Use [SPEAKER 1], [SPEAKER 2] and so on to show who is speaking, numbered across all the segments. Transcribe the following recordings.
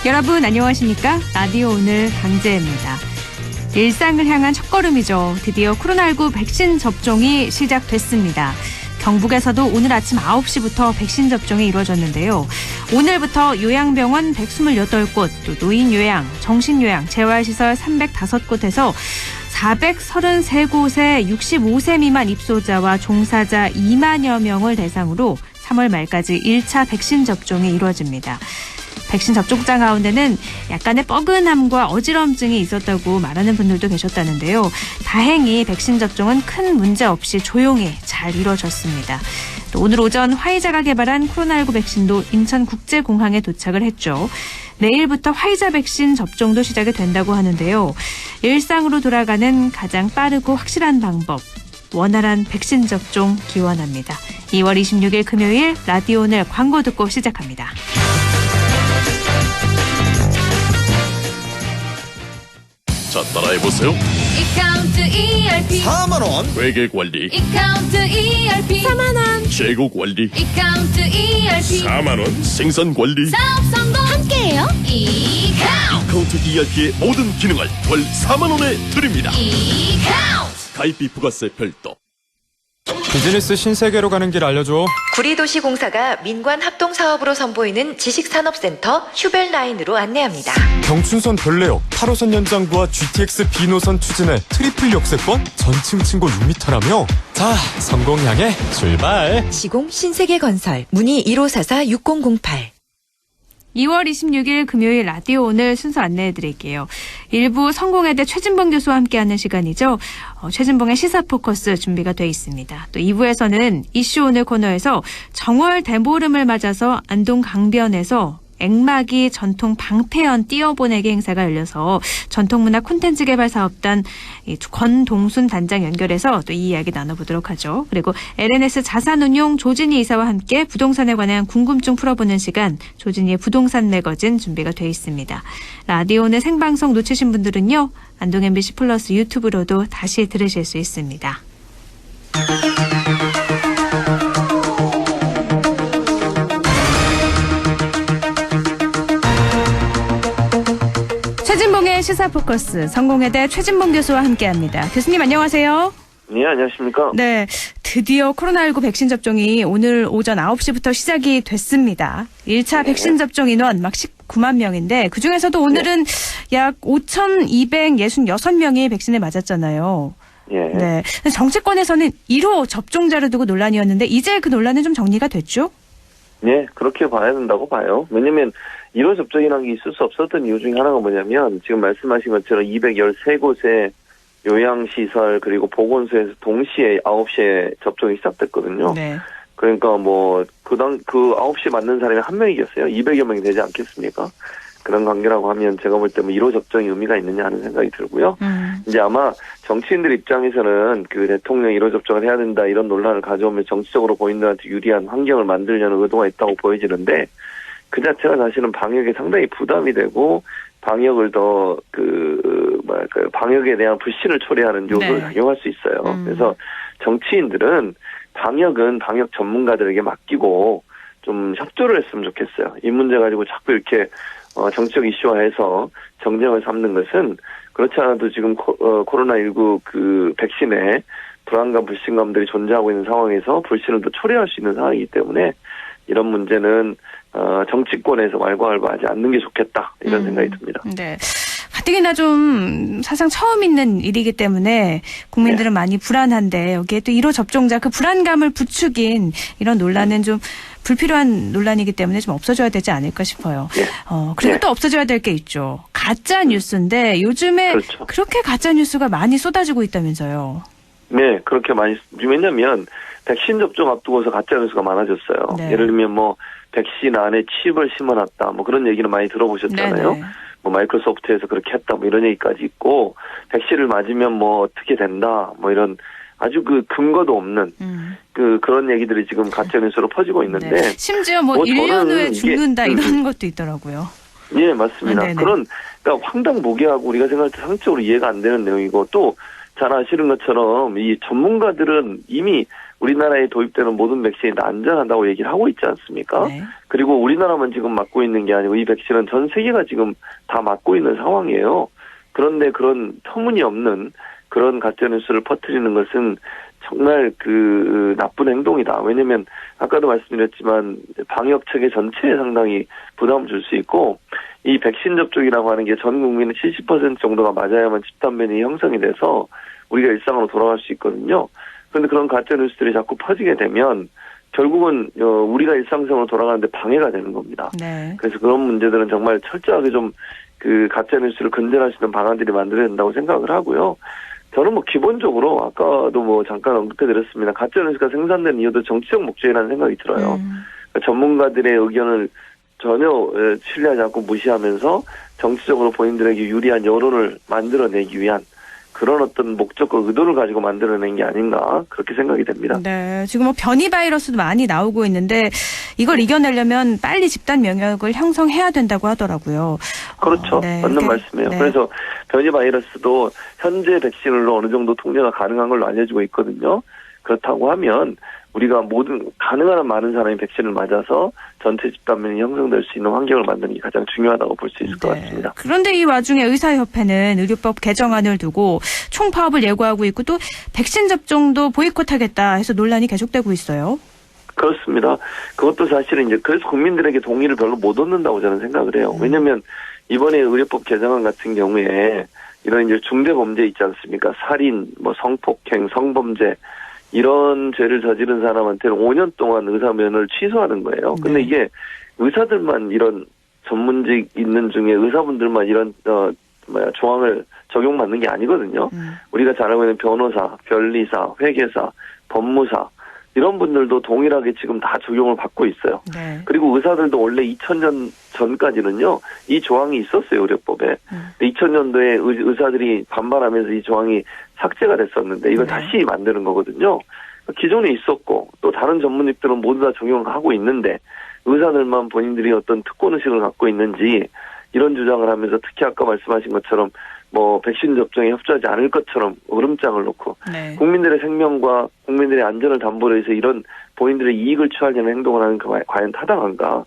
[SPEAKER 1] 여러분 안녕하십니까? 라디오 오늘 강재입니다. 일상을 향한 첫걸음이죠. 드디어 코로나19 백신 접종이 시작됐습니다. 경북에서도 오늘 아침 9시부터 백신 접종이 이루어졌는데요. 오늘부터 요양병원 128곳, 또 노인요양, 정신요양, 재활시설 305곳에서 433곳의 65세 미만 입소자와 종사자 2만여 명을 대상으로 3월 말까지 1차 백신 접종이 이루어집니다. 백신 접종자 가운데는 약간의 뻐근함과 어지럼증이 있었다고 말하는 분들도 계셨다는데요. 다행히 백신 접종은 큰 문제 없이 조용히 잘 이루어졌습니다. 또 오늘 오전 화이자가 개발한 코로나19 백신도 인천국제공항에 도착을 했죠. 내일부터 화이자 백신 접종도 시작이 된다고 하는데요. 일상으로 돌아가는 가장 빠르고 확실한 방법, 원활한 백신 접종 기원합니다. 2월 26일 금요일 라디오 오늘 광고 듣고 시작합니다.
[SPEAKER 2] 자, 따라해보세요.
[SPEAKER 3] 이카운트 ERP
[SPEAKER 2] 4만원 회계관리,
[SPEAKER 3] 이카운트 ERP 4만원
[SPEAKER 2] 재고관리,
[SPEAKER 3] 이카운트 ERP
[SPEAKER 2] 4만원 생산관리.
[SPEAKER 3] 사업 성공 함께해요.
[SPEAKER 2] 이카운트 ERP의 모든 기능을 월 4만원에 드립니다.
[SPEAKER 3] 이카운트
[SPEAKER 2] 가입비 부가세 별도.
[SPEAKER 4] 비즈니스 신세계로 가는 길 알려줘.
[SPEAKER 5] 구리도시공사가 민관합동사업으로 선보이는 지식산업센터 휴벨라인으로 안내합니다.
[SPEAKER 4] 경춘선 별내역 8호선 연장과 GTX B노선 추진해 트리플 역세권 전층 층고 6m라며. 자, 성공 향해 출발.
[SPEAKER 5] 시공 신세계건설 문의 1544-6008.
[SPEAKER 1] 2월 26일 금요일 라디오 오늘 순서 안내해드릴게요. 일부 성공회대 최진봉 교수와 함께하는 시간이죠. 최진봉의 시사포커스 준비가 돼 있습니다. 또 2부에서는 이슈 오늘 코너에서 정월 대보름을 맞아서 안동 강변에서 앵마기 전통 방패연 띄어보내기 행사가 열려서 전통문화 콘텐츠 개발 사업단 권동순 단장 연결해서 또 이 이야기 나눠보도록 하죠. 그리고 LNS 자산운용 조진희 이사와 함께 부동산에 관한 궁금증 풀어보는 시간, 조진희의 부동산 매거진 준비가 돼 있습니다. 라디오는 생방송 놓치신 분들은요, 안동 MBC 플러스 유튜브로도 다시 들으실 수 있습니다. 최진봉의 시사포커스, 성공회대 최진봉 교수와 함께합니다. 교수님 안녕하세요.
[SPEAKER 6] 네, 안녕하십니까.
[SPEAKER 1] 네, 드디어 코로나19 백신 접종이 오늘 오전 9시부터 시작이 됐습니다. 1차 백신 접종 인원 막 19만 명인데 그중에서도 오늘은 약 5,266명이 백신을 맞았잖아요.
[SPEAKER 6] 예.
[SPEAKER 1] 네, 정치권에서는 1호 접종자를 두고 논란이었는데 이제 그 논란은 좀 정리가 됐죠?
[SPEAKER 6] 네, 그렇게 봐야 된다고 봐요. 왜냐면 1호 접종이라는 게 있을 수 없었던 이유 중에 하나가 뭐냐면 지금 말씀하신 것처럼 213곳의 요양시설 그리고 보건소에서 동시에 9시에 접종이 시작됐거든요.
[SPEAKER 1] 네.
[SPEAKER 6] 그러니까 뭐 그 9시에 맞는 사람이 한 명이겠어요. 200여 명이 되지 않겠습니까? 그런 관계라고 하면 제가 볼 때 뭐 1호 접종이 의미가 있느냐 하는 생각이 들고요. 이제 아마 정치인들 입장에서는 그 대통령 1호 접종을 해야 된다 이런 논란을 가져오면 정치적으로 본인들한테 유리한 환경을 만들려는 의도가 있다고 보여지는데 그 자체가 사실은 방역에 상당히 부담이 되고 방역을 더 방역에 대한 불신을 초래하는 요소를 작용할 수 있어요. 그래서 정치인들은 방역은 방역 전문가들에게 맡기고 좀 협조를 했으면 좋겠어요. 이 문제 가지고 자꾸 이렇게 정치적 이슈화해서 정쟁을 삼는 것은 그렇지 않아도 지금 코로나19 그 백신에 불안감, 불신감들이 존재하고 있는 상황에서 불신을 더 초래할 수 있는 상황이기 때문에 이런 문제는 정치권에서 왈가왈부하지 않는 게 좋겠다 이런 생각이 듭니다.
[SPEAKER 1] 네, 가뜩이나 좀 사상 처음 있는 일이기 때문에 국민들은 많이 불안한데 여기에 또 1호 접종자 그 불안감을 부추긴 이런 논란은 좀 불필요한 논란이기 때문에 좀 없어져야 되지 않을까 싶어요. 그리고 또 없어져야 될 게 있죠. 가짜 뉴스인데 요즘에
[SPEAKER 6] 그렇죠.
[SPEAKER 1] 그렇게 가짜 뉴스가 많이 쏟아지고 있다면서요.
[SPEAKER 6] 네, 그렇게 많이. 왜냐면 백신 접종 앞두고서 가짜 뉴스가 많아졌어요.
[SPEAKER 1] 네.
[SPEAKER 6] 예를 들면 뭐 백신 안에 칩을 심어놨다 뭐 그런 얘기는 많이 들어보셨잖아요.
[SPEAKER 1] 네네.
[SPEAKER 6] 뭐 마이크로소프트에서 그렇게 했다 뭐 이런 얘기까지 있고 백신을 맞으면 뭐 어떻게 된다 뭐 이런 아주 그 근거도 없는 그런 얘기들이 지금 가짜 뉴스로 퍼지고 있는데
[SPEAKER 1] 심지어 뭐 1년 후에 죽는다 이런 것도 있더라고요.
[SPEAKER 6] 예, 맞습니다. 그러니까 황당무계하고 우리가 생각할 때 상식적으로 이해가 안 되는 내용이고 또 잘 아시는 것처럼 이 전문가들은 이미 우리나라에 도입되는 모든 백신이 다 안전하다고 얘기를 하고 있지 않습니까?
[SPEAKER 1] 네.
[SPEAKER 6] 그리고 우리나라만 지금 맞고 있는 게 아니고 이 백신은 전 세계가 지금 다 맞고 있는 상황이에요. 그런데 그런 터무니없는 그런 가짜뉴스를 퍼뜨리는 것은 정말 그 나쁜 행동이다. 왜냐면 아까도 말씀드렸지만 방역 체계 전체에 상당히 부담을 줄 수 있고 이 백신 접종이라고 하는 게 전 국민의 70% 정도가 맞아야만 집단 면역이 형성이 돼서 우리가 일상으로 돌아갈 수 있거든요. 그런데 그런 가짜 뉴스들이 자꾸 퍼지게 되면 결국은 우리가 일상생활로 돌아가는데 방해가 되는 겁니다.
[SPEAKER 1] 네.
[SPEAKER 6] 그래서 그런 문제들은 정말 철저하게 좀 그 가짜 뉴스를 근절할 수 있는 방안들이 만들어야 된다고 생각을 하고요. 저는 뭐 기본적으로 아까도 뭐 잠깐 언급해드렸습니다. 가짜 뉴스가 생산되는 이유도 정치적 목적이라는 생각이 들어요. 그러니까 전문가들의 의견을 전혀 신뢰하지 않고 무시하면서 정치적으로 본인들에게 유리한 여론을 만들어내기 위한 그런 어떤 목적과 의도를 가지고 만들어낸 게 아닌가 그렇게 생각이 됩니다.
[SPEAKER 1] 네, 지금 뭐 변이 바이러스도 많이 나오고 있는데 이걸 이겨내려면 빨리 집단 면역을 형성해야 된다고 하더라고요.
[SPEAKER 6] 그렇죠.
[SPEAKER 1] 네,
[SPEAKER 6] 맞는 말씀이에요.
[SPEAKER 1] 네.
[SPEAKER 6] 그래서 변이 바이러스도 현재 백신으로 어느 정도 통제가 가능한 걸로 알려지고 있거든요. 그렇다고 하면 우리가 모든 가능한 많은 사람이 백신을 맞아서 전체 집단 면역이 형성될 수 있는 환경을 만드는 게 가장 중요하다고 볼 수 있을 것 같습니다.
[SPEAKER 1] 그런데 이 와중에 의사협회는 의료법 개정안을 두고 총파업을 예고하고 있고 또 백신 접종도 보이콧하겠다 해서 논란이 계속되고 있어요.
[SPEAKER 6] 그렇습니다. 그것도 사실은 이제 그래서 국민들에게 동의를 별로 못 얻는다고 저는 생각을 해요. 왜냐하면 이번에 의료법 개정안 같은 경우에 이런 이제 중대 범죄 있지 않습니까? 살인, 뭐 성폭행, 성범죄 이런 죄를 저지른 사람한테는 5년 동안 의사 면허를 취소하는 거예요. 근데 이게 의사들만 이런 전문직 있는 중에 의사분들만 이런 조항을 적용받는 게 아니거든요. 우리가 잘 알고 있는 변호사, 변리사, 회계사, 법무사 이런 분들도 동일하게 지금 다 적용을 받고 있어요.
[SPEAKER 1] 네.
[SPEAKER 6] 그리고 의사들도 원래 2000년 전까지는요, 이 조항이 있었어요, 의료법에. 2000년도에 의사들이 반발하면서 이 조항이 삭제가 됐었는데 이걸 다시 만드는 거거든요. 기존에 있었고 또 다른 전문직들은 모두 다 적용하고 있는데 의사들만 본인들이 어떤 특권의식을 갖고 있는지 이런 주장을 하면서 특히 아까 말씀하신 것처럼 뭐 백신 접종에 협조하지 않을 것처럼 으름장을 놓고
[SPEAKER 1] 네.
[SPEAKER 6] 국민들의 생명과 국민들의 안전을 담보로 해서 이런 본인들의 이익을 취하려는 행동을 하는 그 과연 타당한가?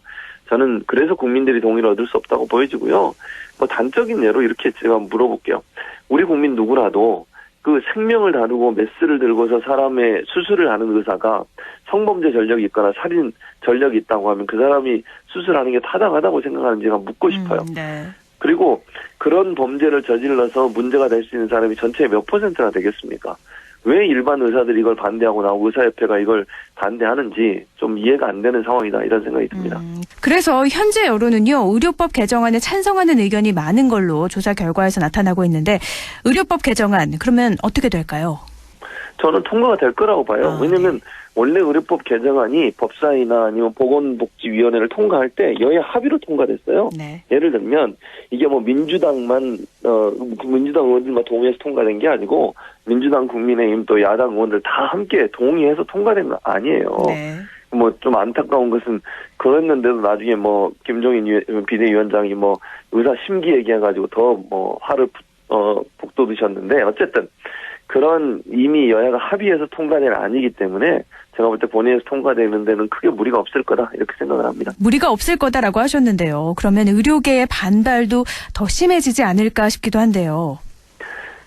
[SPEAKER 6] 저는 그래서 국민들이 동의를 얻을 수 없다고 보여지고요. 뭐 단적인 예로 이렇게 제가 물어볼게요. 우리 국민 누구라도 그 생명을 다루고 메스를 들고서 사람의 수술을 하는 의사가 성범죄 전력이 있거나 살인 전력이 있다고 하면 그 사람이 수술하는 게 타당하다고 생각하는지가 묻고 싶어요.
[SPEAKER 1] 네.
[SPEAKER 6] 그리고 그런 범죄를 저질러서 문제가 될 수 있는 사람이 전체의 몇 %나 되겠습니까? 왜 일반 의사들이 이걸 반대하고 나오고 의사협회가 이걸 반대하는지 좀 이해가 안 되는 상황이다 이런 생각이 듭니다.
[SPEAKER 1] 그래서 현재 여론은요. 의료법 개정안에 찬성하는 의견이 많은 걸로 조사 결과에서 나타나고 있는데 의료법 개정안 그러면 어떻게 될까요?
[SPEAKER 6] 저는 통과가 될 거라고 봐요. 왜냐하면 원래 의료법 개정안이 법사위나 아니면 보건복지위원회를 통과할 때 여야 합의로 통과됐어요.
[SPEAKER 1] 네.
[SPEAKER 6] 예를 들면 이게 뭐 민주당 의원들만 동의해서 통과된 게 아니고 민주당, 국민의힘 또 야당 의원들 다 함께 동의해서 통과된 거 아니에요.
[SPEAKER 1] 네.
[SPEAKER 6] 뭐 좀 안타까운 것은 그랬는데도 나중에 뭐 김종인 비대위원장이 뭐 의사 심기 얘기해가지고 더 뭐 화를 북돋으셨는데 어쨌든 그런 이미 여야가 합의해서 통과된 아니기 때문에 제가 볼 때 본회의에서 통과되는 데는 크게 무리가 없을 거다 이렇게 생각을 합니다.
[SPEAKER 1] 무리가 없을 거다라고 하셨는데요. 그러면 의료계의 반발도 더 심해지지 않을까 싶기도 한데요.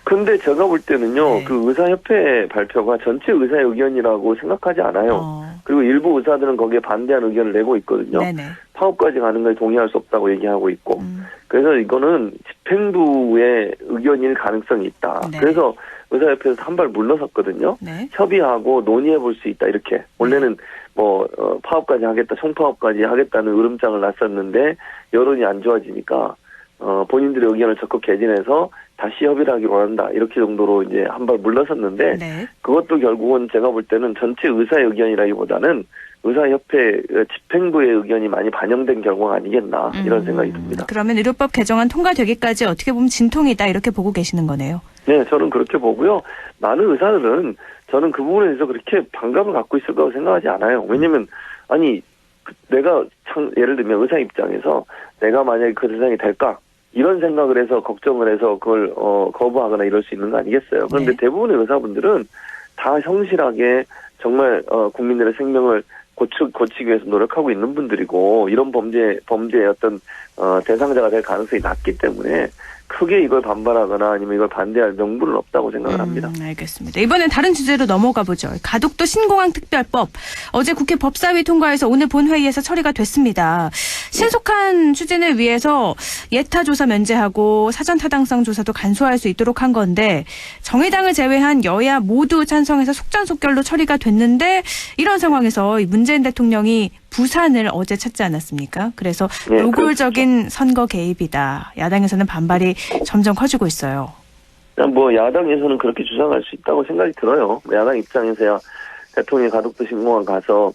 [SPEAKER 6] 근데 제가 볼 때는요,
[SPEAKER 1] 네.
[SPEAKER 6] 그 의사협회 발표가 전체 의사 의견이라고 생각하지 않아요. 그리고 일부 의사들은 거기에 반대하는 의견을 내고 있거든요.
[SPEAKER 1] 네네.
[SPEAKER 6] 파업까지 가는 걸 동의할 수 없다고 얘기하고 있고. 그래서 이거는 집행부의 의견일 가능성이 있다.
[SPEAKER 1] 네.
[SPEAKER 6] 그래서 의사협회에서 한 발 물러섰거든요.
[SPEAKER 1] 네.
[SPEAKER 6] 협의하고 논의해 볼 수 있다. 이렇게. 원래는 뭐 파업까지 하겠다, 총파업까지 하겠다는 으름장을 놨었는데 여론이 안 좋아지니까 본인들의 의견을 적극 개진해서 다시 협의를 하기로 한다. 이렇게 정도로 이제 한 발 물러섰는데
[SPEAKER 1] 네.
[SPEAKER 6] 그것도 결국은 제가 볼 때는 전체 의사의 의견이라기보다는 의사협회 집행부의 의견이 많이 반영된 결과가 아니겠나 이런 생각이 듭니다.
[SPEAKER 1] 그러면 의료법 개정안 통과되기까지 어떻게 보면 진통이다 이렇게 보고 계시는 거네요.
[SPEAKER 6] 네, 저는 그렇게 보고요. 많은 의사들은 저는 그 부분에 대해서 그렇게 반감을 갖고 있을 거라고 생각하지 않아요. 왜냐면 아니 내가 예를 들면 의사 입장에서 내가 만약에 그 대상이 될까? 이런 생각을 해서 걱정을 해서 그걸 거부하거나 이럴 수 있는 거 아니겠어요. 그런데
[SPEAKER 1] 네.
[SPEAKER 6] 대부분의 의사분들은 다 성실하게 정말 국민들의 생명을 고치기 위해서 노력하고 있는 분들이고 이런 범죄의 어떤 대상자가 될 가능성이 낮기 때문에 크게 이걸 반발하거나 아니면 이걸 반대할 명분은 없다고 생각을 합니다.
[SPEAKER 1] 알겠습니다. 이번엔 다른 주제로 넘어가 보죠. 가덕도 신공항 특별법. 어제 국회 법사위 통과해서 오늘 본회의에서 처리가 됐습니다. 신속한 추진을 위해서 예타 조사 면제하고 사전 타당성 조사도 간소화할 수 있도록 한 건데 정의당을 제외한 여야 모두 찬성해서 속전속결로 처리가 됐는데 이런 상황에서 문재인 대통령이 부산을 어제 찾지 않았습니까? 그래서
[SPEAKER 6] 네,
[SPEAKER 1] 노골적인
[SPEAKER 6] 그렇죠.
[SPEAKER 1] 선거 개입이다. 야당에서는 반발이 점점 커지고 있어요.
[SPEAKER 6] 뭐 야당에서는 그렇게 주장할 수 있다고 생각이 들어요. 야당 입장에서야 대통령이 가덕도 신공항 가서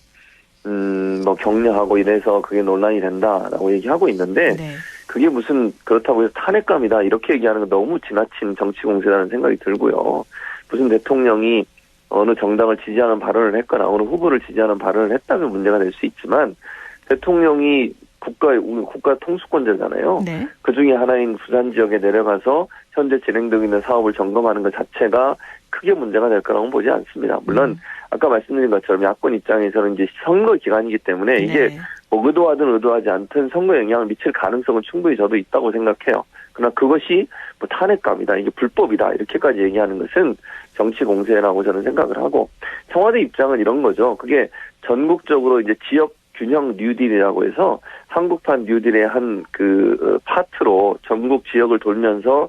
[SPEAKER 6] 뭐 격려하고 이래서 그게 논란이 된다라고 얘기하고 있는데
[SPEAKER 1] 네.
[SPEAKER 6] 그게 무슨 그렇다고 해서 탄핵감이다 이렇게 얘기하는 건 너무 지나친 정치 공세라는 생각이 들고요. 무슨 대통령이 어느 정당을 지지하는 발언을 했거나 어느 후보를 지지하는 발언을 했다면 문제가 될 수 있지만 대통령이 우리 국가 통수권자잖아요.
[SPEAKER 1] 네.
[SPEAKER 6] 그 중에 하나인 부산 지역에 내려가서 현재 진행되고 있는 사업을 점검하는 것 자체가 크게 문제가 될 거라고는 보지 않습니다. 물론 아까 말씀드린 것처럼 야권 입장에서는 이제 선거 기간이기 때문에 이게
[SPEAKER 1] 네.
[SPEAKER 6] 뭐 의도하든 의도하지 않든 선거에 영향을 미칠 가능성은 충분히 저도 있다고 생각해요. 그러나 그것이 뭐 탄핵감이다, 이게 불법이다 이렇게까지 얘기하는 것은 정치 공세라고 저는 생각을 하고 청와대 입장은 이런 거죠. 그게 전국적으로 이제 지역 균형 뉴딜이라고 해서 한국판 뉴딜의 한 그 파트로 전국 지역을 돌면서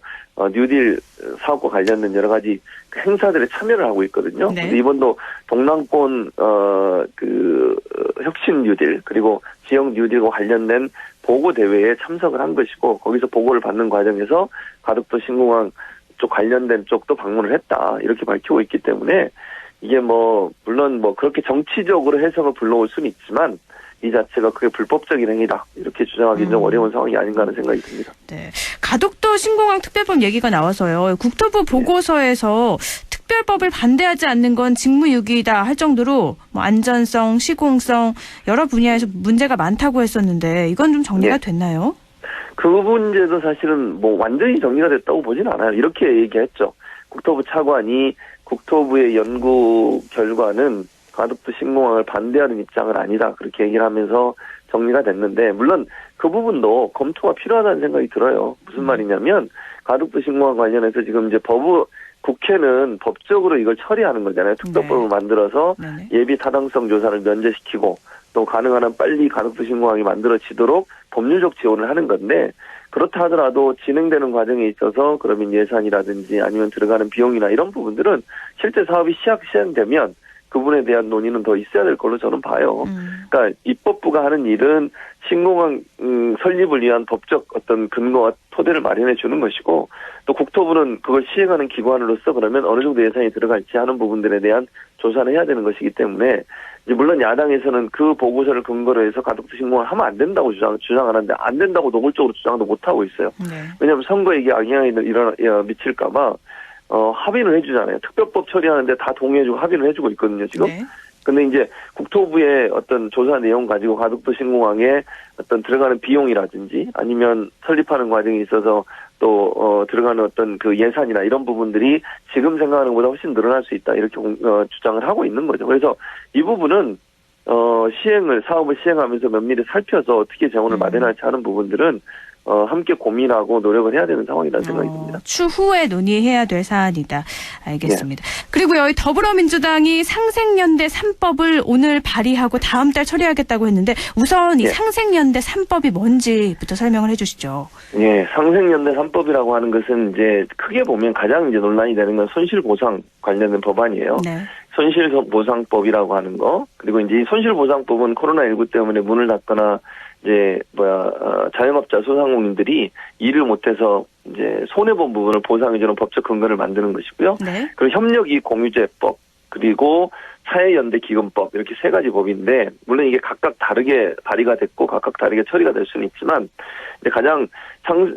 [SPEAKER 6] 뉴딜 사업과 관련된 여러 가지 행사들에 참여를 하고 있거든요.
[SPEAKER 1] 네.
[SPEAKER 6] 근데 이번도 동남권 혁신 뉴딜 그리고 지역 뉴딜과 관련된 보고 대회에 참석을 한 것이고 거기서 보고를 받는 과정에서 가덕도 신공항 쪽 관련된 쪽도 방문을 했다 이렇게 밝히고 있기 때문에 이게 뭐 물론 뭐 그렇게 정치적으로 해석을 불러올 수는 있지만 이 자체가 그게 불법적인 행위다 이렇게 주장하기 좀 어려운 상황이 아닌가 하는 생각이 듭니다.
[SPEAKER 1] 네. 가덕도 신공항 특별법 얘기가 나와서요. 국토부 보고서에서 특별법을 반대하지 않는 건 직무유기다 할 정도로 뭐 안전성, 시공성 여러 분야에서 문제가 많다고 했었는데 이건 좀 정리가
[SPEAKER 6] 네.
[SPEAKER 1] 됐나요?
[SPEAKER 6] 그 문제도 사실은 뭐 완전히 정리가 됐다고 보진 않아요. 이렇게 얘기했죠. 국토부 차관이 국토부의 연구 결과는 가덕도 신공항을 반대하는 입장은 아니다. 그렇게 얘기를 하면서 정리가 됐는데 물론 그 부분도 검토가 필요하다는 생각이 들어요. 무슨 말이냐면 가덕도 신공항 관련해서 지금 이제 국회는 법적으로 이걸 처리하는 거잖아요. 특별법을 만들어서
[SPEAKER 1] 네네.
[SPEAKER 6] 예비 타당성 조사를 면제시키고 또 가능한 한 빨리 가덕도 신공항이 만들어지도록 법률적 지원을 하는 건데 그렇다 하더라도 진행되는 과정에 있어서 그러면 예산이라든지 아니면 들어가는 비용이나 이런 부분들은 실제 사업이 시행되면 그 부분에 대한 논의는 더 있어야 될 걸로 저는 봐요. 그러니까 입법부가 하는 일은 신공항 설립을 위한 법적 어떤 근거와 토대를 마련해 주는 것이고 또 국토부는 그걸 시행하는 기관으로서 그러면 어느 정도 예산이 들어갈지 하는 부분들에 대한 조사를 해야 되는 것이기 때문에 이제 물론 야당에서는 그 보고서를 근거로 해서 가덕도 신공항을 하면 안 된다고 주장하는데 안 된다고 노골적으로 주장도 못 하고 있어요.
[SPEAKER 1] 네.
[SPEAKER 6] 왜냐하면 선거에 이게 악영향이 미칠까 봐 합의를 해주잖아요. 특별법 처리하는데 다 동의해주고 합의를 해주고 있거든요, 지금.
[SPEAKER 1] 네.
[SPEAKER 6] 근데 이제 국토부의 어떤 조사 내용 가지고 가덕도 신공항에 어떤 들어가는 비용이라든지 아니면 설립하는 과정에 있어서 또 들어가는 어떤 그 예산이나 이런 부분들이 지금 생각하는 것보다 훨씬 늘어날 수 있다 이렇게 주장을 하고 있는 거죠. 그래서 이 부분은 사업을 시행하면서 면밀히 살펴서 어떻게 재원을 마련할지 하는 부분들은 함께 고민하고 노력을 해야 되는 상황이라는 생각이 듭니다.
[SPEAKER 1] 추후에 논의해야 될 사안이다. 알겠습니다. 그리고요, 이 더불어민주당이 상생연대 3법을 오늘 발의하고 다음 달 처리하겠다고 했는데 우선 이 상생연대 3법이 뭔지부터 설명을 해주시죠.
[SPEAKER 6] 예, 상생연대 3법이라고 하는 것은 이제 크게 보면 가장 이제 논란이 되는 건 손실보상 관련된 법안이에요.
[SPEAKER 1] 네.
[SPEAKER 6] 손실보상법이라고 하는 거 그리고 이제 이 손실보상법은 코로나19 때문에 문을 닫거나 이제 자영업자 소상공인들이 일을 못해서 이제 손해본 부분을 보상해주는 법적 근거를 만드는 것이고요.
[SPEAKER 1] 네.
[SPEAKER 6] 그리고 협력이익 공유제법 그리고 사회연대기금법 이렇게 세 가지 법인데 물론 이게 각각 다르게 발의가 됐고 각각 다르게 처리가 될 수는 있지만 이제 가장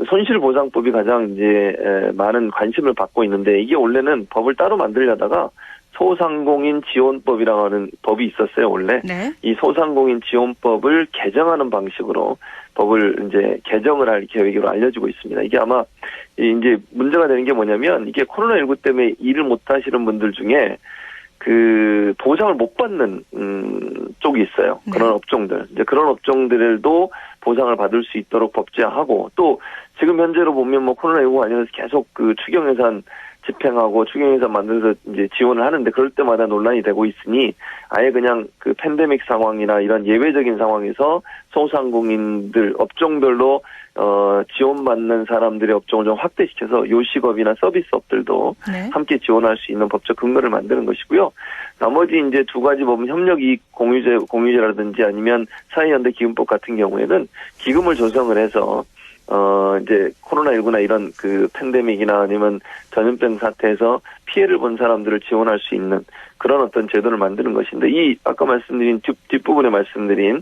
[SPEAKER 6] 손실보상법이 가장 이제 많은 관심을 받고 있는데 이게 원래는 법을 따로 만들려다가 소상공인 지원법이라고 하는 법이 있었어요, 원래.
[SPEAKER 1] 네.
[SPEAKER 6] 이 소상공인 지원법을 개정하는 방식으로 법을 이제 개정을 할 계획으로 알려지고 있습니다. 이게 아마 이제 문제가 되는 게 뭐냐면 이게 코로나19 때문에 일을 못 하시는 분들 중에 그 보상을 못 받는 쪽이 있어요. 그런 업종들. 이제 그런 업종들도 보상을 받을 수 있도록 법제화하고 또 지금 현재로 보면 뭐 코로나19 관련해서 계속 그 추경 예산 집행하고 추경 예산 만들어서 이제 지원을 하는데 그럴 때마다 논란이 되고 있으니 아예 그냥 그 팬데믹 상황이나 이런 예외적인 상황에서 소상공인들 업종별로 지원받는 사람들의 업종을 좀 확대시켜서 요식업이나 서비스업들도
[SPEAKER 1] 네.
[SPEAKER 6] 함께 지원할 수 있는 법적 근거를 만드는 것이고요. 나머지 이제 두 가지 법은 협력이익 공유제라든지 아니면 사회연대 기금법 같은 경우에는 기금을 조성을 해서 이제 코로나19나 이런 그 팬데믹이나 아니면 전염병 사태에서 피해를 본 사람들을 지원할 수 있는 그런 어떤 제도를 만드는 것인데 이 아까 말씀드린 뒷부분에 말씀드린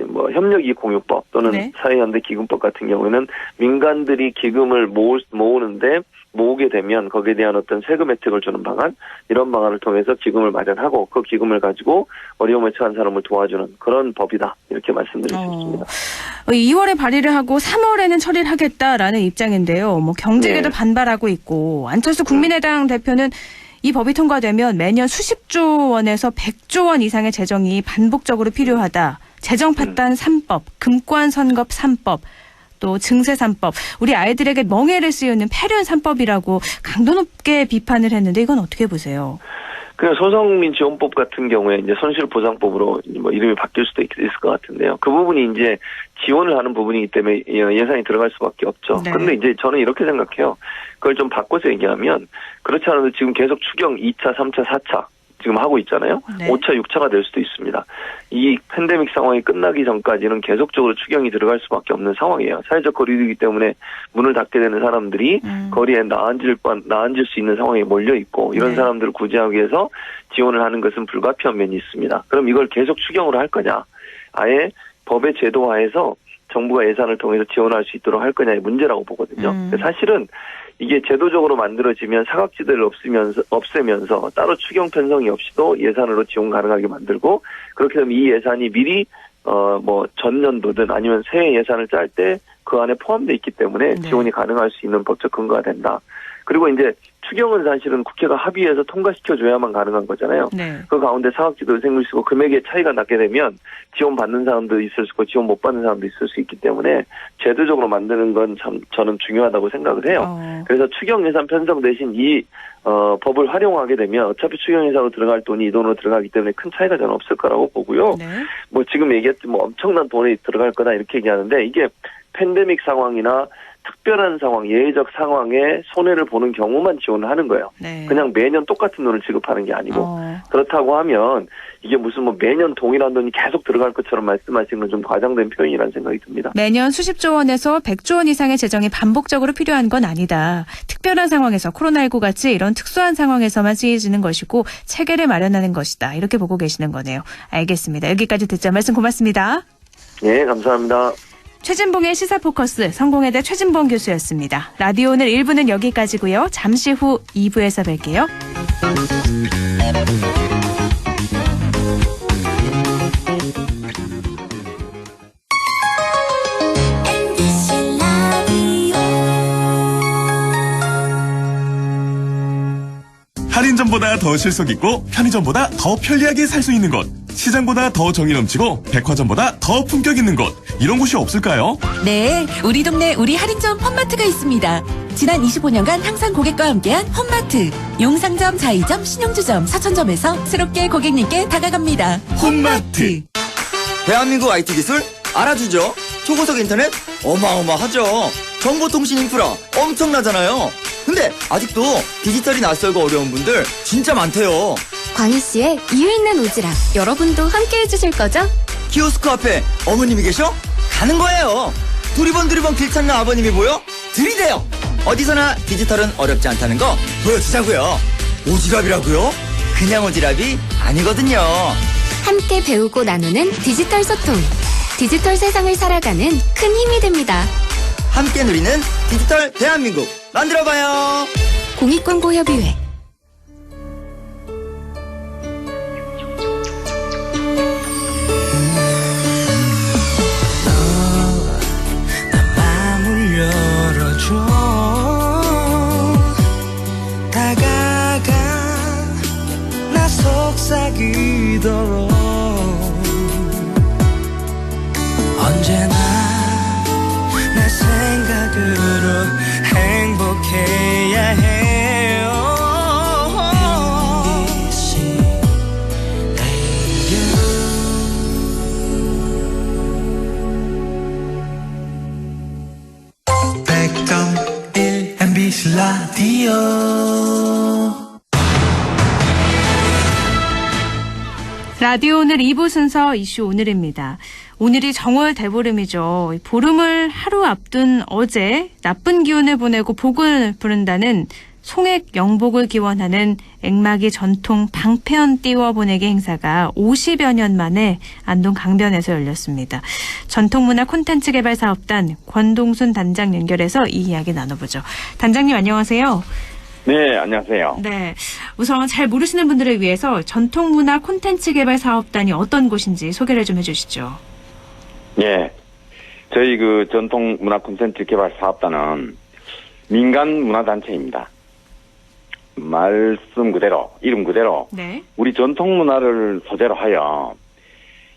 [SPEAKER 6] 뭐 협력이익 공유법 또는
[SPEAKER 1] 네.
[SPEAKER 6] 사회연대 기금법 같은 경우에는 민간들이 기금을 모으는데 모으게 되면 거기에 대한 어떤 세금 혜택을 주는 방안 이런 방안을 통해서 기금을 마련하고 그 기금을 가지고 어려움에 처한 사람을 도와주는 그런 법이다 이렇게 말씀드릴 수 있습니다.
[SPEAKER 1] 2월에 발의를 하고 3월에는 처리를 하겠다라는 입장인데요. 뭐 경제계도
[SPEAKER 6] 네.
[SPEAKER 1] 반발하고 있고 안철수 국민의당 대표는 이 법이 통과되면 매년 수십조 원에서 100조 원 이상의 재정이 반복적으로 필요하다. 재정 파탄 3법, 금관 선겁 3법, 또 증세 3법, 우리 아이들에게 멍해를 씌우는 패륜 3법이라고 강도 높게 비판을 했는데 이건 어떻게 보세요?
[SPEAKER 6] 그 소상공인 지원법 같은 경우에 이제 손실보상법으로 뭐 이름이 바뀔 수도 있을 것 같은데요. 그 부분이 이제 지원을 하는 부분이기 때문에 예산이 들어갈 수밖에 없죠.
[SPEAKER 1] 네.
[SPEAKER 6] 그런데 이제 저는 이렇게 생각해요. 그걸 좀 바꿔서 얘기하면 그렇지 않아도 지금 계속 추경 2차, 3차, 4차 지금 하고 있잖아요.
[SPEAKER 1] 네.
[SPEAKER 6] 5차, 6차가 될 수도 있습니다. 이 팬데믹 상황이 끝나기 전까지는 계속적으로 추경이 들어갈 수밖에 없는 상황이에요. 사회적 거리두기 때문에 문을 닫게 되는 사람들이 거리에 나앉을 수 있는 상황에 몰려 있고 이런
[SPEAKER 1] 네.
[SPEAKER 6] 사람들을 구제하기 위해서 지원을 하는 것은 불가피한 면이 있습니다. 그럼 이걸 계속 추경으로 할 거냐? 아예 법의 제도화해서 정부가 예산을 통해서 지원할 수 있도록 할 거냐의 문제라고 보거든요. 사실은 이게 제도적으로 만들어지면 사각지대를 없애면서 따로 추경 편성이 없이도 예산으로 지원 가능하게 만들고 그렇게 되면 이 예산이 미리 뭐 전년도든 아니면 새해 예산을 짤 때 그 안에 포함되어 있기 때문에
[SPEAKER 1] 네.
[SPEAKER 6] 지원이 가능할 수 있는 법적 근거가 된다. 그리고 이제 추경은 사실은 국회가 합의해서 통과시켜줘야만 가능한 거잖아요.
[SPEAKER 1] 네.
[SPEAKER 6] 그 가운데 사각지대도 생길 수 있고 금액의 차이가 나게 되면 지원 받는 사람도 있을 수 있고 지원 못 받는 사람도 있을 수 있기 때문에 제도적으로 만드는 건 참 저는 중요하다고 생각을 해요. 그래서 추경 예산 편성 대신 이 법을 활용하게 되면 어차피 추경 예산으로 들어갈 돈이 이 돈으로 들어가기 때문에 큰 차이가 저는 없을 거라고 보고요.
[SPEAKER 1] 네.
[SPEAKER 6] 뭐 지금 얘기했듯이 뭐 엄청난 돈이 들어갈 거다 이렇게 얘기하는데 이게 팬데믹 상황이나 특별한 상황, 예외적 상황에 손해를 보는 경우만 지원을 하는 거예요.
[SPEAKER 1] 네.
[SPEAKER 6] 그냥 매년 똑같은 돈을 지급하는 게 아니고 그렇다고 하면 이게 무슨 뭐 매년 동일한 돈이 계속 들어갈 것처럼 말씀하시는 건 좀 과장된 표현이라는 생각이 듭니다.
[SPEAKER 1] 매년 수십조 원에서 100조 원 이상의 재정이 반복적으로 필요한 건 아니다. 특별한 상황에서 코로나19 같이 이런 특수한 상황에서만 쓰여지는 것이고 체계를 마련하는 것이다. 이렇게 보고 계시는 거네요. 알겠습니다. 여기까지 듣자 말씀 고맙습니다.
[SPEAKER 6] 네, 감사합니다.
[SPEAKER 1] 최진봉의 시사포커스 성공회대 최진봉 교수였습니다. 라디오 오늘 1부는 여기까지고요. 잠시 후 2부에서 뵐게요.
[SPEAKER 2] 할인점보다 더 실속 있고 편의점보다 더 편리하게 살 수 있는 곳. 시장보다 더 정이 넘치고 백화점보다 더 품격 있는 곳. 이런 곳이 없을까요?
[SPEAKER 7] 네, 우리 동네 우리 할인점 홈마트가 있습니다. 지난 25년간 항상 고객과 함께한 홈마트. 용상점, 자이점, 신용주점, 사천점에서 새롭게 고객님께 다가갑니다. 홈마트.
[SPEAKER 8] 대한민국 IT 기술 알아주죠. 초고속 인터넷 어마어마하죠. 정보통신 인프라 엄청나잖아요. 근데 아직도 디지털이 낯설고 어려운 분들 진짜 많대요.
[SPEAKER 3] 광희 씨의 이유 있는 오지랖 여러분도 함께 해주실 거죠?
[SPEAKER 8] 키오스크 앞에 어머님이 계셔? 가는 거예요. 두리번 길 찾는 아버님이 보여? 들이대요. 어디서나 디지털은 어렵지 않다는 거 보여주자고요. 오지랖이라고요? 그냥 오지랖이 아니거든요.
[SPEAKER 3] 함께 배우고 나누는 디지털 소통. 디지털 세상을 살아가는 큰 힘이 됩니다.
[SPEAKER 8] 함께 누리는 디지털 대한민국 만들어봐요.
[SPEAKER 3] 공익광고협의회.
[SPEAKER 9] 마음을 열어줘. 다가가 그토록 행복해야 해요. MBC 라디오.
[SPEAKER 1] 라디오 오늘 2부 순서 이슈 오늘입니다. 오늘이 정월 대보름이죠. 보름을 하루 앞둔 어제 나쁜 기운을 보내고 복을 부른다는 송액 영복을 기원하는 액막이 전통 방패연 띄워보내기 행사가 50여 년 만에 안동 강변에서 열렸습니다. 전통문화 콘텐츠 개발 사업단 권동순 단장 연결해서 이 이야기 나눠보죠. 단장님 안녕하세요.
[SPEAKER 10] 네, 안녕하세요.
[SPEAKER 1] 네, 우선 잘 모르시는 분들을 위해서 전통문화 콘텐츠 개발 사업단이 어떤 곳인지 소개를 좀 해주시죠.
[SPEAKER 10] 네, 저희 그 전통문화 콘텐츠 개발 사업단은 민간 문화단체입니다. 말씀 그대로, 이름 그대로
[SPEAKER 1] 네.
[SPEAKER 10] 우리 전통 문화를 소재로 하여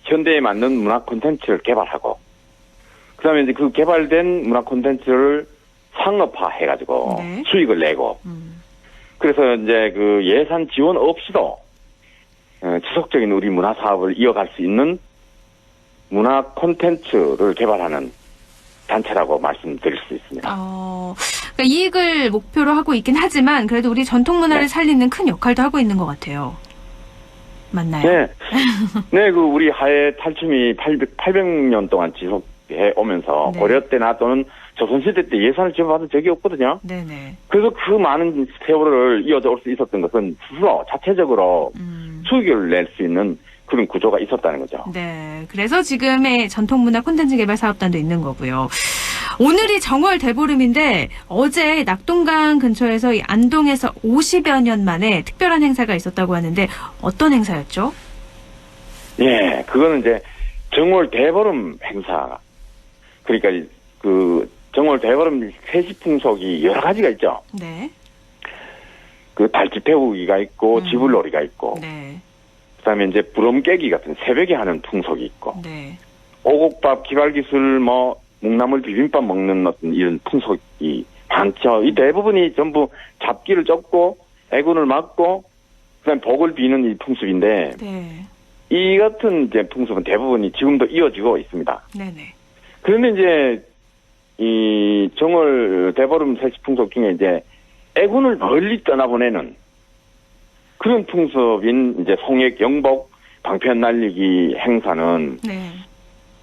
[SPEAKER 10] 현대에 맞는 문화 콘텐츠를 개발하고 그다음에 이제 그 개발된 문화 콘텐츠를 상업화 해가지고
[SPEAKER 1] 네.
[SPEAKER 10] 수익을 내고 그래서 이제 그 예산 지원 없이도 지속적인 우리 문화 사업을 이어갈 수 있는 문화 콘텐츠를 개발하는 단체라고 말씀드릴 수 있습니다.
[SPEAKER 1] 그러니까 이익을 목표로 하고 있긴 하지만 그래도 우리 전통 문화를
[SPEAKER 10] 네.
[SPEAKER 1] 살리는 큰 역할도 하고 있는 것 같아요. 맞나요?
[SPEAKER 10] 네. 네, 그 우리 하해 탈춤이 800년 동안 지속해 오면서
[SPEAKER 1] 네.
[SPEAKER 10] 고려 때나 또는 조선시대 때 예산을 지원받은 적이 없거든요.
[SPEAKER 1] 네네.
[SPEAKER 10] 그래서 그 많은 세월을 이어져 올 수 있었던 것은 스스로 자체적으로 수익을 낼 수 있는 그런 구조가 있었다는 거죠.
[SPEAKER 1] 네. 그래서 지금의 전통문화 콘텐츠 개발 사업단도 있는 거고요. 오늘이 정월 대보름인데 어제 낙동강 근처에서 이 안동에서 50여 년 만에 특별한 행사가 있었다고 하는데 어떤 행사였죠?
[SPEAKER 10] 예, 그거는 이제 정월 대보름 행사. 그러니까 그 정월 대보름 세시풍속이 여러 가지가 있죠.
[SPEAKER 1] 네.
[SPEAKER 10] 그 달집 태우기가 있고 지불놀이가 있고
[SPEAKER 1] 네.
[SPEAKER 10] 그다음에 이제 부럼 깨기 같은 새벽에 하는 풍속이 있고
[SPEAKER 1] 네.
[SPEAKER 10] 오곡밥, 기발기술, 뭐 묵나물 비빔밥 먹는 어떤 이런 풍속이 많죠. 이 대부분이 전부 잡기를 접고 애군을 맞고 그다음에 복을 비는 이 풍습인데
[SPEAKER 1] 네.
[SPEAKER 10] 이 같은 이제 풍습은 대부분이 지금도 이어지고 있습니다.
[SPEAKER 1] 네네.
[SPEAKER 10] 그런데 이제 이 정월 대보름 세시 풍속 중에 이제 애군을 멀리 떠나보내는 그런 풍습인 이제 송액 영복 방패연 날리기 행사는
[SPEAKER 1] 네.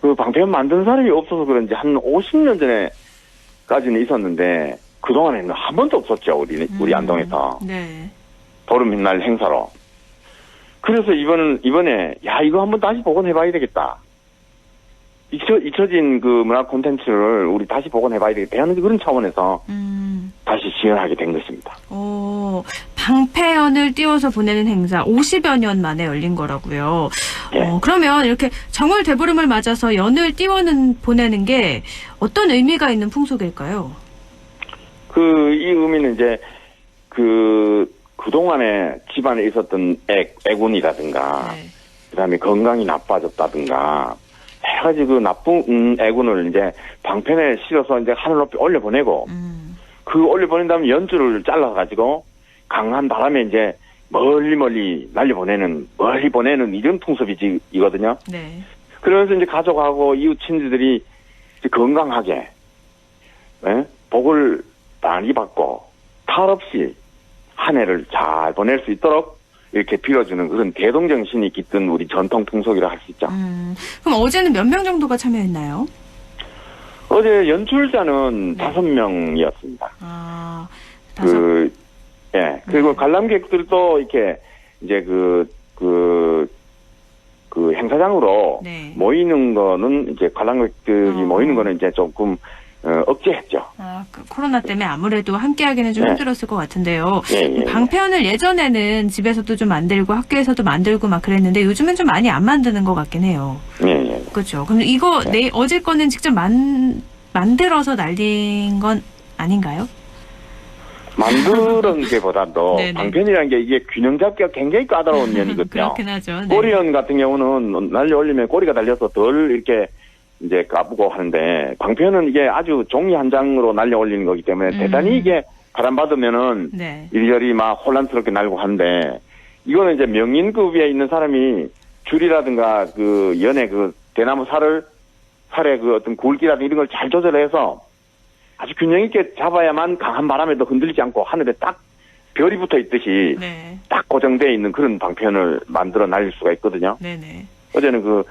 [SPEAKER 10] 그 방패연 만든 사람이 없어서 그런지 한 50년 전에까지는 있었는데 그동안에는 한 번도 없었죠. 우리 안동에서.
[SPEAKER 1] 네.
[SPEAKER 10] 보름날 행사로. 그래서 이번에 야 이거 한번 다시 복원해봐야 되겠다. 잊혀진 그 문화 콘텐츠를 우리 다시 복원해봐야 되겠다 하는 그런 차원에서 다시 지원하게 된 것입니다.
[SPEAKER 1] 오, 방패연을 띄워서 보내는 행사 50여 년 만에 열린 거라고요.
[SPEAKER 10] 예.
[SPEAKER 1] 그러면 이렇게 정월 대보름을 맞아서 연을 띄워는 보내는 게 어떤 의미가 있는 풍속일까요?
[SPEAKER 10] 이 의미는 이제 그동안에 집안에 있었던 애군이라든가
[SPEAKER 1] 네.
[SPEAKER 10] 그다음에 건강이 나빠졌다든가 여러 가지 그 나쁜 애군을 이제 방편에 실어서 이제 하늘 높이 올려보내고 그 올려보낸 다음에 연줄을 잘라가지고 강한 바람에 이제 멀리 날려보내는 멀리 보내는 이런 풍습이거든요.
[SPEAKER 1] 네.
[SPEAKER 10] 그러면서 이제 가족하고 이웃 친지들이 이제 건강하게 복을 많이 받고 탈 없이 한 해를 잘 보낼 수 있도록 이렇게 빌어주는 그런 대동정신이 깃든 우리 전통 풍속이라 할 수 있죠.
[SPEAKER 1] 그럼 어제는 몇 명 정도가 참여했나요?
[SPEAKER 10] 어제 연출자는 5명이었습니다.
[SPEAKER 1] 아,
[SPEAKER 10] 그리고 관람객들도 이렇게 이제 행사장으로
[SPEAKER 1] 네.
[SPEAKER 10] 모이는 거는 이제 관람객들이 모이는 거는 이제 조금 억제했죠.
[SPEAKER 1] 코로나 때문에 아무래도 함께하기는 좀
[SPEAKER 10] 네.
[SPEAKER 1] 힘들었을 것 같은데요.
[SPEAKER 10] 예.
[SPEAKER 1] 방패연을 예전에는 집에서도 좀 만들고 학교에서도 만들고 막 그랬는데 요즘은 좀 많이 안 만드는 것 같긴 해요.
[SPEAKER 10] 예.
[SPEAKER 1] 그렇죠. 그럼 이거 어제 거는 직접 만들어서 날린 건 아닌가요?
[SPEAKER 10] 만드는 게보다도
[SPEAKER 1] 네네.
[SPEAKER 10] 방편이라는 게 이게 균형 잡기가 굉장히 까다로운 면이거든요.
[SPEAKER 1] 그렇긴 하죠. 네.
[SPEAKER 10] 꼬리연 같은 경우는 날려 올리면 꼬리가 달려서 덜 이렇게 이제 까부고 하는데, 방패는 이게 아주 종이 한 장으로 날려 올리는 거기 때문에 대단히 이게 바람받으면은
[SPEAKER 1] 네.
[SPEAKER 10] 이리저리 막 혼란스럽게 날고 하는데, 이거는 이제 명인급에 있는 사람이 줄이라든가 그 연에 그 대나무 살의 그 어떤 굵기라든가 이런 걸 잘 조절해서 아주 균형 있게 잡아야만 강한 바람에도 흔들리지 않고 하늘에 딱 별이 붙어 있듯이
[SPEAKER 1] 네.
[SPEAKER 10] 딱 고정되어 있는 그런 방편을 만들어 날릴 수가 있거든요.
[SPEAKER 1] 네네.
[SPEAKER 10] 어제는 그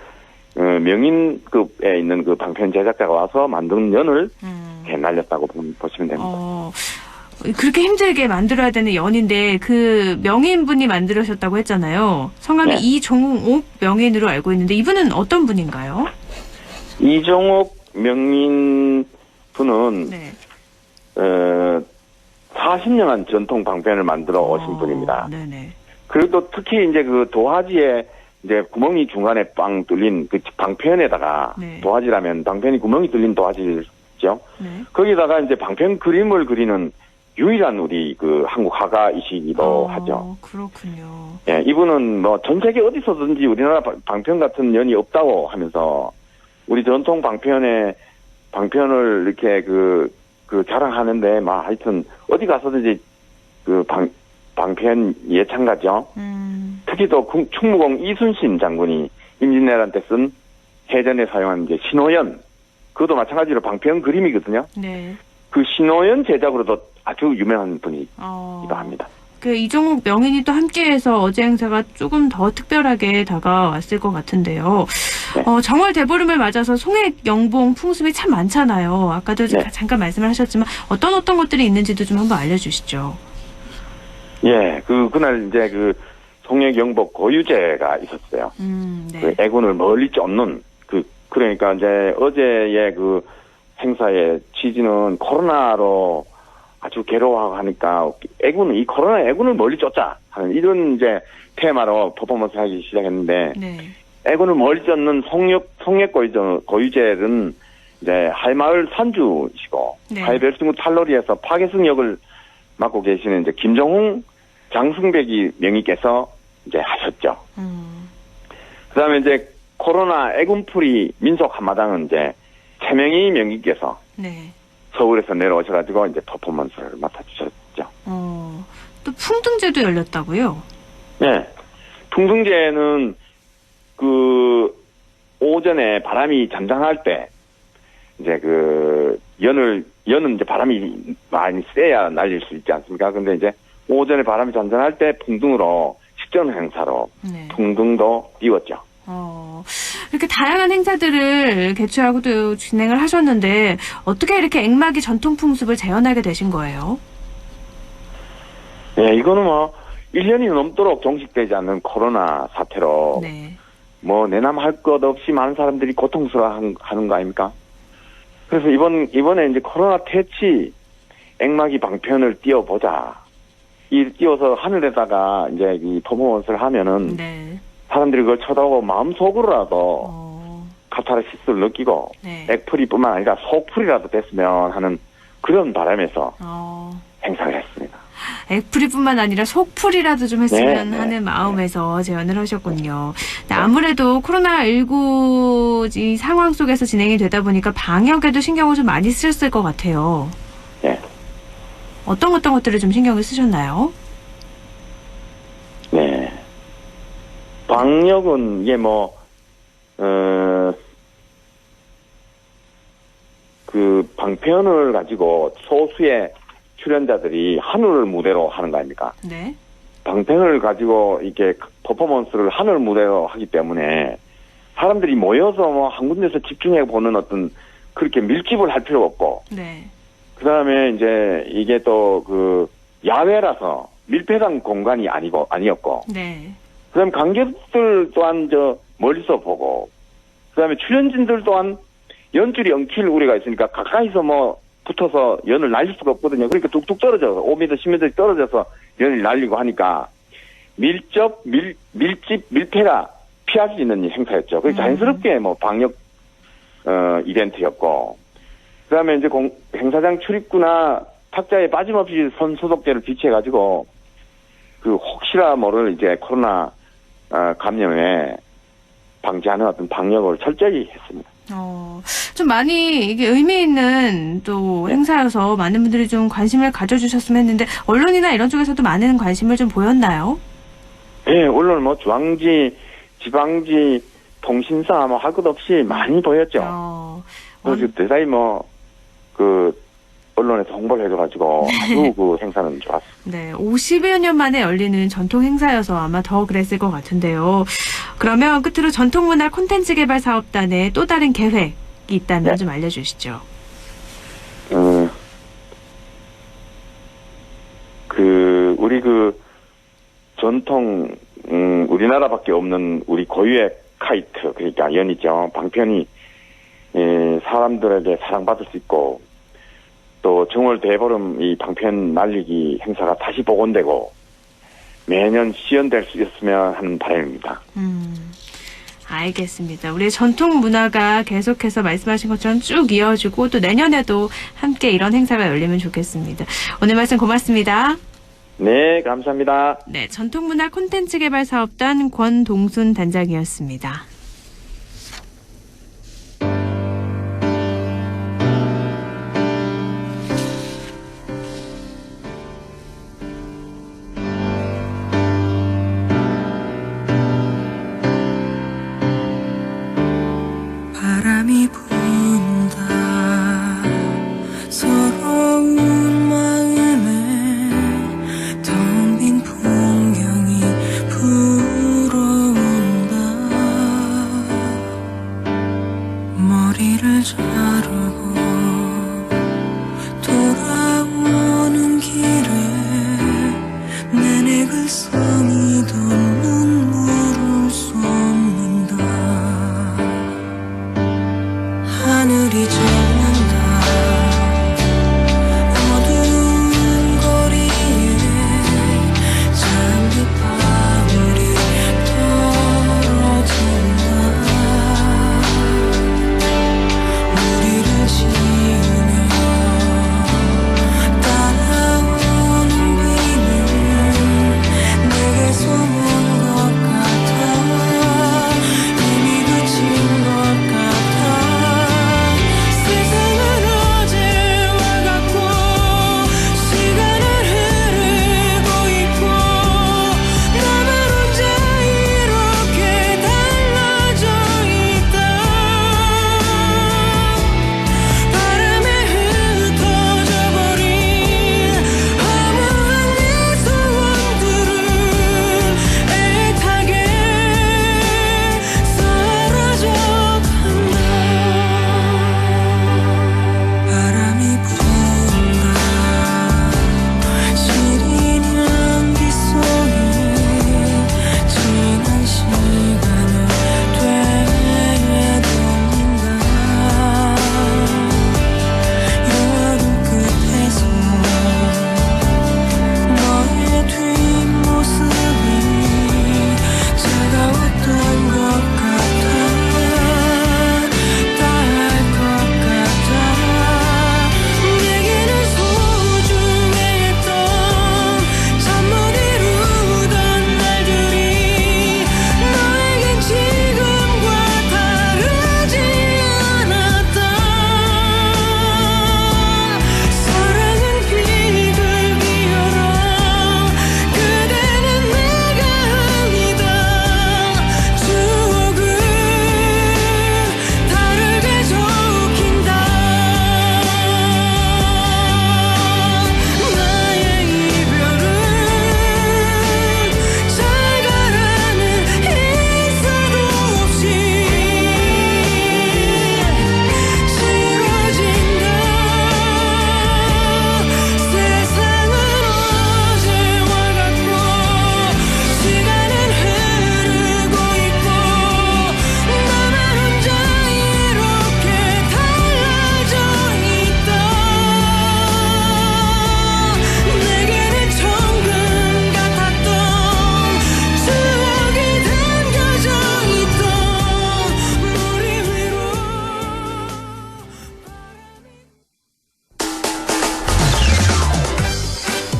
[SPEAKER 10] 명인급에 있는 그 방편 제작자가 와서 만든 연을 이렇게 날렸다고 보시면 됩니다.
[SPEAKER 1] 그렇게 힘들게 만들어야 되는 연인데 그 명인분이 만들으셨다고 했잖아요. 성함이
[SPEAKER 10] 네.
[SPEAKER 1] 이종옥 명인으로 알고 있는데 이분은 어떤 분인가요?
[SPEAKER 10] 이종옥 명인 분은
[SPEAKER 1] 네.
[SPEAKER 10] 40년간 전통 방편을 만들어 오신 분입니다.
[SPEAKER 1] 네네.
[SPEAKER 10] 그리고 또 특히 이제 그 도화지에 이제 구멍이 중간에 빵 뚫린 그 방편에다가
[SPEAKER 1] 네.
[SPEAKER 10] 도화지라면 방편이 구멍이 뚫린 도화지죠.
[SPEAKER 1] 네.
[SPEAKER 10] 거기다가 이제 방편 그림을 그리는 유일한 우리 그 한국 화가이시기도 하죠.
[SPEAKER 1] 그렇군요.
[SPEAKER 10] 예, 이분은 뭐 전 세계 어디서든지 우리나라 방편 같은 연이 없다고 하면서 우리 전통 방편을 이렇게 그 자랑하는데 막 하여튼 어디 가서든지 그 방편 예찬가죠. 특히 또 충무공 이순신 장군이 임진왜란때 쓴 해전에 사용한 이제 신호연, 그것도 마찬가지로 방편 그림이거든요.
[SPEAKER 1] 네.
[SPEAKER 10] 그 신호연 제작으로도 아주 유명한 분이기도 합니다.
[SPEAKER 1] 그 이종욱 명인이 또 함께해서 어제 행사가 조금 더 특별하게 다가왔을 것 같은데요.
[SPEAKER 10] 네.
[SPEAKER 1] 정월 대보름을 맞아서 송액, 영봉, 풍습이 참 많잖아요. 아까도
[SPEAKER 10] 네.
[SPEAKER 1] 잠깐 말씀을 하셨지만 어떤 것들이 있는지도 좀 한번 알려주시죠.
[SPEAKER 10] 예, 그날 이제 그 송액 영복 고유제가 있었어요.
[SPEAKER 1] 네.
[SPEAKER 10] 그 애군을 멀리 쫓는 그러니까 이제 어제의 그 행사의 취지는 코로나로 아주 괴로워하고 하니까 이 코로나 애군을 멀리 쫓자 하는 이런 이제 테마로 퍼포먼스 하기 시작했는데
[SPEAKER 1] 네.
[SPEAKER 10] 애군을 멀리 쫓는 송액 고유제는 이제 할마을 산주시고
[SPEAKER 1] 네.
[SPEAKER 10] 하이별승구 탈로리에서 파계승 역을 맡고 계시는 이제 김정홍 장승백이 명의께서 이제 하셨죠. 그다음에 이제 코로나 애군풀이 민속 한마당은 이제 최명희 명의께서
[SPEAKER 1] 네.
[SPEAKER 10] 서울에서 내려오셔가지고 이제 퍼포먼스를 맡아주셨죠.
[SPEAKER 1] 또 풍등제도 열렸다고요?
[SPEAKER 10] 네. 풍등제는 그 오전에 바람이 잔잔할 때 이제 그 연은 이제 바람이 많이 세야 날릴 수 있지 않습니까? 근데 이제 오전에 바람이 잔잔할 때 풍등으로 식전 행사로
[SPEAKER 1] 네.
[SPEAKER 10] 풍등도 띄웠죠.
[SPEAKER 1] 이렇게 다양한 행사들을 개최하고 또 진행을 하셨는데 어떻게 이렇게 액막이 전통 풍습을 재현하게 되신 거예요?
[SPEAKER 10] 네, 이거는 뭐 1년이 넘도록 종식되지 않는 코로나 사태로
[SPEAKER 1] 네.
[SPEAKER 10] 뭐 내남할 것 없이 많은 사람들이 고통스러워하는 거 아닙니까? 그래서 이번에 이제 코로나 퇴치 액막이 방편을 띄워보자. 띄워서 하늘에다가 이제 이 퍼포먼스를 하면은
[SPEAKER 1] 네.
[SPEAKER 10] 사람들이 그걸 쳐다보고 마음속으로라도 카타르시스를 느끼고
[SPEAKER 1] 네.
[SPEAKER 10] 액풀이뿐만 아니라 속풀이라도 됐으면 하는 그런 바람에서 행사를 했습니다.
[SPEAKER 1] 액풀이뿐만 아니라 속풀이라도 좀 했으면
[SPEAKER 10] 네,
[SPEAKER 1] 하는 마음에서 제안을 하셨군요. 아무래도 코로나19 이 상황 속에서 진행이 되다 보니까 방역에도 신경을 좀 많이 쓰셨을 것 같아요.
[SPEAKER 10] 네.
[SPEAKER 1] 어떤 것들을 좀 신경을 쓰셨나요?
[SPEAKER 10] 네. 방역은 이게 그 방편을 가지고 소수의 출연자들이 하늘 무대로 하는 거 아닙니까?
[SPEAKER 1] 네.
[SPEAKER 10] 방편을 가지고 이렇게 퍼포먼스를 하늘 무대로 하기 때문에 사람들이 모여서 한 군데서 집중해 보는 어떤 그렇게 밀집을 할 필요가 없고,
[SPEAKER 1] 네.
[SPEAKER 10] 그 다음에 이제 이게 또 그 야외라서 밀폐된 공간이 아니었고,
[SPEAKER 1] 네.
[SPEAKER 10] 그 다음에 관객들 또한 멀리서 보고, 그 다음에 출연진들 또한 연줄이 엉킬 우려가 있으니까 가까이서 붙어서 연을 날릴 수가 없거든요. 그러니까 뚝뚝 떨어져서 5m, 10m 떨어져서 연을 날리고 하니까 밀집, 밀폐가 피할 수 있는 행사였죠. 그래서 자연스럽게 방역 이벤트였고, 그 다음에 이제 행사장 출입구나 탁자에 빠짐없이 손 소독제를 비치해가지고 그 혹시나 모를 이제 코로나 감염에 방지하는 어떤 방역을 철저히 했습니다.
[SPEAKER 1] 좀 많이 이게 의미 있는 또 행사여서 많은 분들이 좀 관심을 가져주셨으면 했는데 언론이나 이런 쪽에서도 많은 관심을 좀 보였나요?
[SPEAKER 10] 예, 언론 뭐 중앙지, 지방지, 통신사 뭐 할 것 없이 많이 보였죠. 그래서 대단히 언론에서 홍보를 해줘가지고 아주 그 행사는 좋았어.
[SPEAKER 1] 네, 50여 년 만에 열리는 전통 행사여서 아마 더 그랬을 것 같은데요. 그러면 끝으로 전통문화 콘텐츠 개발 사업단의 또 다른 계획이 있다면 좀 알려주시죠.
[SPEAKER 10] 우리 전통, 우리나라밖에 없는 우리 고유의 카이트, 그러니까 연이죠. 방편이, 사람들에게 사랑받을 수 있고, 또 정월 대보름 이 방편 날리기 행사가 다시 복원되고 매년 시연될 수 있으면 하는 바람입니다.
[SPEAKER 1] 알겠습니다. 우리 전통 문화가 계속해서 말씀하신 것처럼 쭉 이어지고 또 내년에도 함께 이런 행사가 열리면 좋겠습니다. 오늘 말씀 고맙습니다.
[SPEAKER 10] 네, 감사합니다.
[SPEAKER 1] 네, 전통문화 콘텐츠 개발 사업단 권동순 단장이었습니다.
[SPEAKER 9] 바람이 분다 서러운 마음에 텅 빈 풍경이 불어온다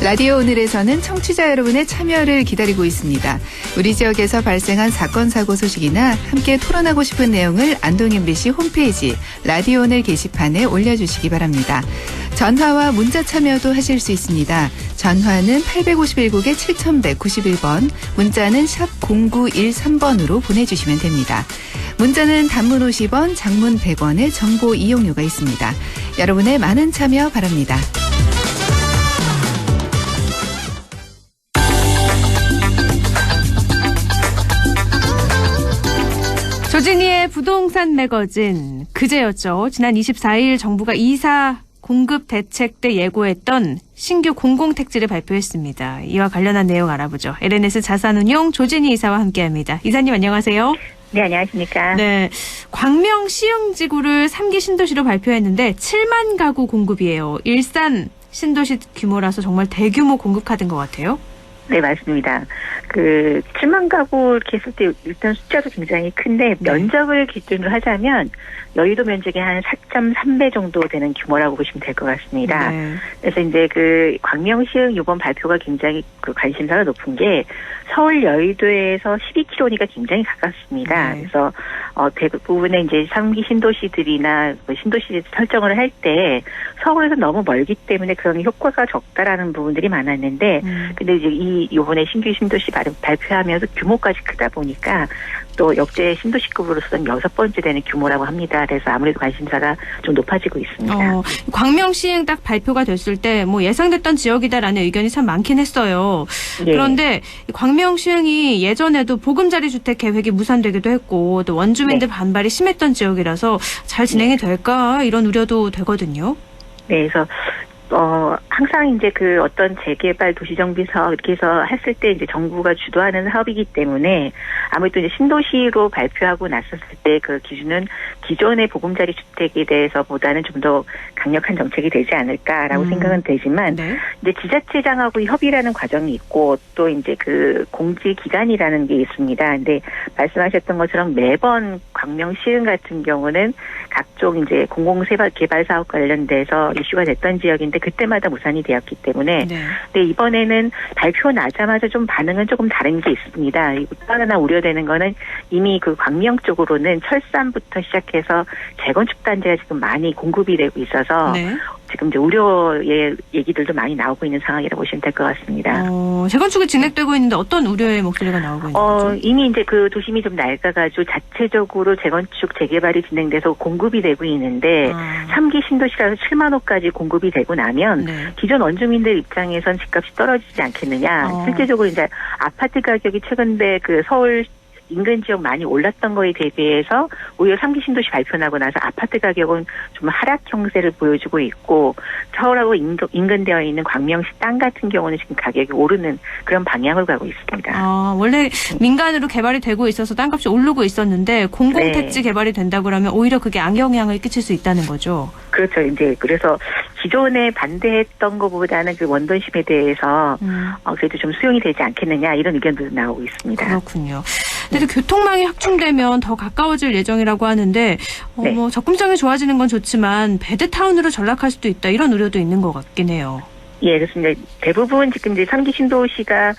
[SPEAKER 11] 라디오 오늘에서는 청취자 여러분의 참여를 기다리고 있습니다. 우리 지역에서 발생한 사건 사고 소식이나 함께 토론하고 싶은 내용을 안동 MBC 홈페이지 라디오 오늘 게시판에 올려주시기 바랍니다. 전화와 문자 참여도 하실 수 있습니다. 전화는 851국에 7191번, 문자는 샵 0913번으로 보내주시면 됩니다. 문자는 단문 50원, 장문 100원의 정보 이용료가 있습니다. 여러분의 많은 참여 바랍니다.
[SPEAKER 1] 조진희의 부동산 매거진, 그제였죠. 지난 24일 정부가 이사 공급 대책 때 예고했던 신규 공공택지를 발표했습니다. 이와 관련한 내용 알아보죠. LNS 자산운용 조진희 이사와 함께합니다. 이사님 안녕하세요.
[SPEAKER 12] 네, 안녕하십니까.
[SPEAKER 1] 네, 광명 시흥지구를 3기 신도시로 발표했는데 7만 가구 공급이에요. 일산 신도시 규모라서 정말 대규모 공급 카드인 것 같아요.
[SPEAKER 12] 네, 맞습니다. 7만 가구 이렇게 했을 때 일단 숫자도 굉장히 큰데 면적을 기준으로 하자면 여의도 면적이 한 4.3배 정도 되는 규모라고 보시면 될 것 같습니다. 네. 그래서 이제 광명시흥 이번 발표가 굉장히 관심사가 높은 게 서울 여의도에서 12km니까 굉장히 가깝습니다. 네. 그래서 대부분의 이제 3기 신도시들이나 신도시 설정을 할 때 서울에서 너무 멀기 때문에 그런 효과가 적다라는 부분들이 많았는데 근데 이제 이번에 신규 신도시 발표하면서 규모까지 크다 보니까 또 역대 신도시급으로서는 6번째 되는 규모라고 합니다. 그래서 아무래도 관심사가 좀 높아지고 있습니다.
[SPEAKER 1] 광명시흥 딱 발표가 됐을 때 뭐 예상됐던 지역이다라는 의견이 참 많긴 했어요. 네. 그런데 광명시흥이 예전에도 보금자리 주택 계획이 무산되기도 했고 또 원주민들 반발이 심했던 지역이라서 잘 진행이 될까 이런 우려도 되거든요.
[SPEAKER 12] 네, 그래서 항상 이제 어떤 재개발 도시정비 사업 이렇게 해서 했을 때 이제 정부가 주도하는 사업이기 때문에 아무래도 이제 신도시로 발표하고 났었을 때 그 기준은 기존의 보금자리 주택에 대해서보다는 좀 더 강력한 정책이 되지 않을까라고 생각은 되지만 이제 지자체장하고 협의라는 과정이 있고 또 이제 공지 기간이라는 게 있습니다. 근데 말씀하셨던 것처럼 매번 광명시흥 같은 경우는 각종 이제 공공개발 사업 관련돼서 이슈가 됐던 지역인데 그때마다 무산이 되었기 때문에 근데 이번에는 발표 나자마자 좀 반응은 조금 다른 게 있습니다. 또 하나 우려되는 거는 이미 광명 쪽으로는 철산부터 시작해서 재건축 단지가 지금 많이 공급이 되고 있어서 지금 이제 우려의 얘기들도 많이 나오고 있는 상황이라고 보시면 될 것 같습니다.
[SPEAKER 1] 재건축이 진행되고 있는데 어떤 우려의 목소리가 나오고 있는 거죠?
[SPEAKER 12] 이미 이제 도심이 좀 낡아가지고 자체적으로 재건축 재개발이 진행돼서 공급이 되고 있는데 3기 신도시라서 7만 호까지 공급이 되고 나면 기존 원주민들 입장에선 집값이 떨어지지 않겠느냐. 실제적으로 이제 아파트 가격이 최근에 서울 인근 지역 많이 올랐던 거에 대비해서 오히려 3기 신도시 발표나고 나서 아파트 가격은 좀 하락 형세를 보여주고 있고 서울하고 인근되어 있는 광명시 땅 같은 경우는 지금 가격이 오르는 그런 방향을 가고 있습니다.
[SPEAKER 1] 원래 민간으로 개발이 되고 있어서 땅값이 오르고 있었는데 공공택지 개발이 된다고 그러면 오히려 그게 악영향을 끼칠 수 있다는 거죠.
[SPEAKER 12] 그렇죠. 이제 그래서 기존에 반대했던 것보다는 원돈심에 대해서 그래도 좀 수용이 되지 않겠느냐 이런 의견도 나오고 있습니다.
[SPEAKER 1] 그렇군요. 근데 교통망이 확충되면 더 가까워질 예정이라고 하는데 뭐 접근성이 좋아지는 건 좋지만 배드타운으로 전락할 수도 있다 이런 우려도 있는 것 같긴 해요.
[SPEAKER 12] 예, 그렇습니다. 대부분 지금 이제 3기 신도시가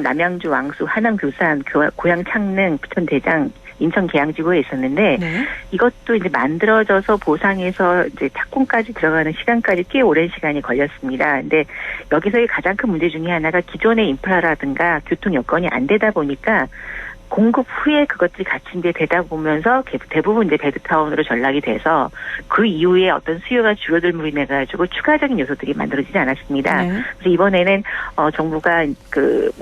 [SPEAKER 12] 남양주, 왕수, 하남, 교산, 고양, 창릉, 부천, 대장, 인천 계양지구에 있었는데 이것도 이제 만들어져서 보상해서 이제 착공까지 들어가는 시간까지 꽤 오랜 시간이 걸렸습니다. 근데 여기서의 가장 큰 문제 중에 하나가 기존의 인프라라든가 교통 여건이 안 되다 보니까 공급 후에 그것들이 갖춘 데 되다 보면서 대부분 이제 배드타운으로 전락이 돼서 그 이후에 어떤 수요가 줄어들므로 인해 가지고 추가적인 요소들이 만들어지지 않았습니다. 그래서 이번에는 정부가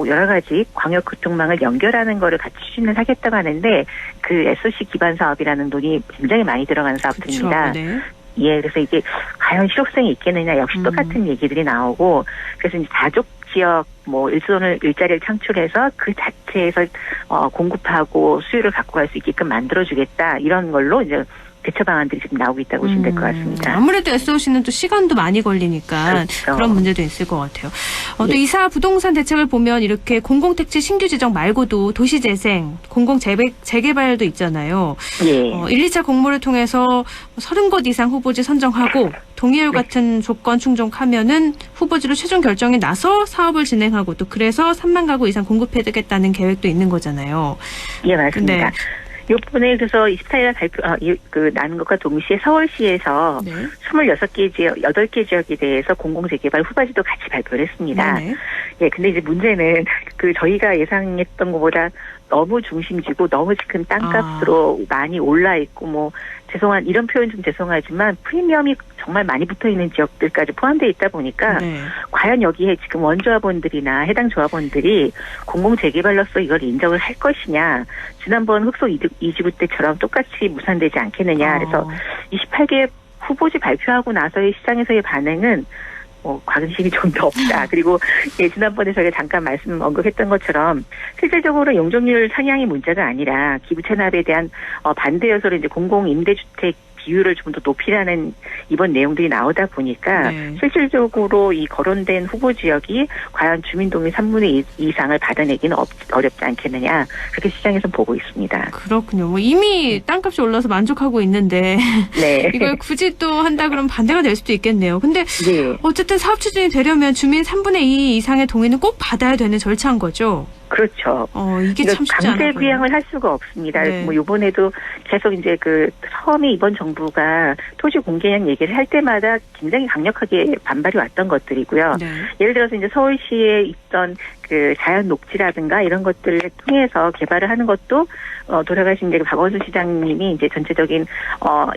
[SPEAKER 12] 여러 가지 광역 교통망을 연결하는 거를 같이 추진을 하겠다고 하는데 SOC 기반 사업이라는 돈이 굉장히 많이 들어가는 사업들입니다. 예, 그래서 이게 과연 실효성이 있겠느냐 역시 똑같은 얘기들이 나오고 그래서 이제 다족 지역 일자리를 창출해서 그 자체에서 공급하고 수요를 갖고 갈 수 있게끔 만들어주겠다 이런 걸로 이제 대처 방안들이 지금 나오고 있다고 보시면 될 것 같습니다.
[SPEAKER 1] 아무래도 SOC는 또 시간도 많이 걸리니까
[SPEAKER 12] 그렇죠.
[SPEAKER 1] 그런 문제도 있을 것 같아요. 또
[SPEAKER 12] 예.
[SPEAKER 1] 이사 부동산 대책을 보면 이렇게 공공택지 신규 지정 말고도 도시재생, 공공재개발도 있잖아요.
[SPEAKER 12] 예.
[SPEAKER 1] 1, 2차 공모를 통해서 30곳 이상 후보지 선정하고 동의율 같은 조건 충족하면은 후보지로 최종 결정에 나서 사업을 진행하고 또 그래서 3만 가구 이상 공급해두겠다는 계획도 있는 거잖아요.
[SPEAKER 12] 예, 맞습니다.
[SPEAKER 1] 네.
[SPEAKER 12] 요번에 그래서 24일날 나는 것과 동시에 서울시에서
[SPEAKER 1] 네.
[SPEAKER 12] 26개 지역, 8개 지역에 대해서 공공재개발 후보지도 같이 발표를 했습니다.
[SPEAKER 1] 네네.
[SPEAKER 12] 예, 근데 이제 문제는 저희가 예상했던 것보다 너무 중심지고 너무 지금 땅값으로 많이 올라 있고 이런 표현 좀 죄송하지만 프리미엄이 정말 많이 붙어 있는 지역들까지 포함되어 있다 보니까
[SPEAKER 1] 네.
[SPEAKER 12] 과연 여기에 지금 원조합원들이나 해당 조합원들이 공공재개발로서 이걸 인정을 할 것이냐. 지난번 흑석 이지구 때처럼 똑같이 무산되지 않겠느냐. 그래서 28개 후보지 발표하고 나서의 시장에서의 반응은 관심이 좀 더 없다. 그리고 지난번에 저희가 잠깐 언급했던 것처럼 실질적으로 용적률 상향이 문제가 아니라 기부 체납에 대한 반대여서로 이제 공공임대주택 비율을 좀 더 높이라는 이번 내용들이 나오다 보니까 실질적으로 이 거론된 후보 지역이 과연 주민 동의 3분의 2 이상을 받아내기는 어렵지 않겠느냐 그렇게 시장에서는 보고 있습니다.
[SPEAKER 1] 그렇군요. 이미 땅값이 올라서 만족하고 있는데
[SPEAKER 12] 네.
[SPEAKER 1] 이걸 굳이 또 한다 그러면 반대가 될 수도 있겠네요. 근데
[SPEAKER 12] 네.
[SPEAKER 1] 어쨌든 사업 추진이 되려면 주민 3분의 2 이상의 동의는 꼭 받아야 되는 절차인 거죠.
[SPEAKER 12] 그렇죠.
[SPEAKER 1] 이게 참 쉽지 않아요.
[SPEAKER 12] 강제 부양을 할 수가 없습니다.
[SPEAKER 1] 네.
[SPEAKER 12] 이번에도 계속 이제 처음에 이번 정부가 토지 공개량 얘기를 할 때마다 굉장히 강력하게 반발이 왔던 것들이고요.
[SPEAKER 1] 네.
[SPEAKER 12] 예를 들어서 이제 서울시에 있던 자연 녹지라든가 이런 것들을 통해서 개발을 하는 것도 돌아가신 이제 박원순 시장님이 이제 전체적인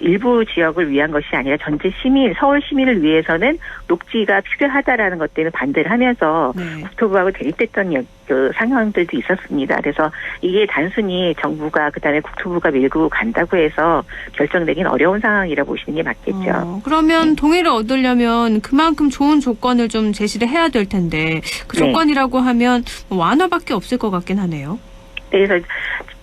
[SPEAKER 12] 일부 지역을 위한 것이 아니라 전체 서울 시민을 위해서는 녹지가 필요하다라는 것 때문에 반대를 하면서 국토부하고 대립됐던 상황들도 있었습니다. 그래서 이게 단순히 정부가 그다음에 국토부가 밀고 간다고 해서 결정되긴 어려운 상황이라 보시는 게 맞겠죠.
[SPEAKER 1] 그러면 동의를 얻으려면 그만큼 좋은 조건을 좀 제시를 해야 될 텐데 그 조건이라고 하면 완화밖에 없을 것 같긴 하네요.
[SPEAKER 12] 그래서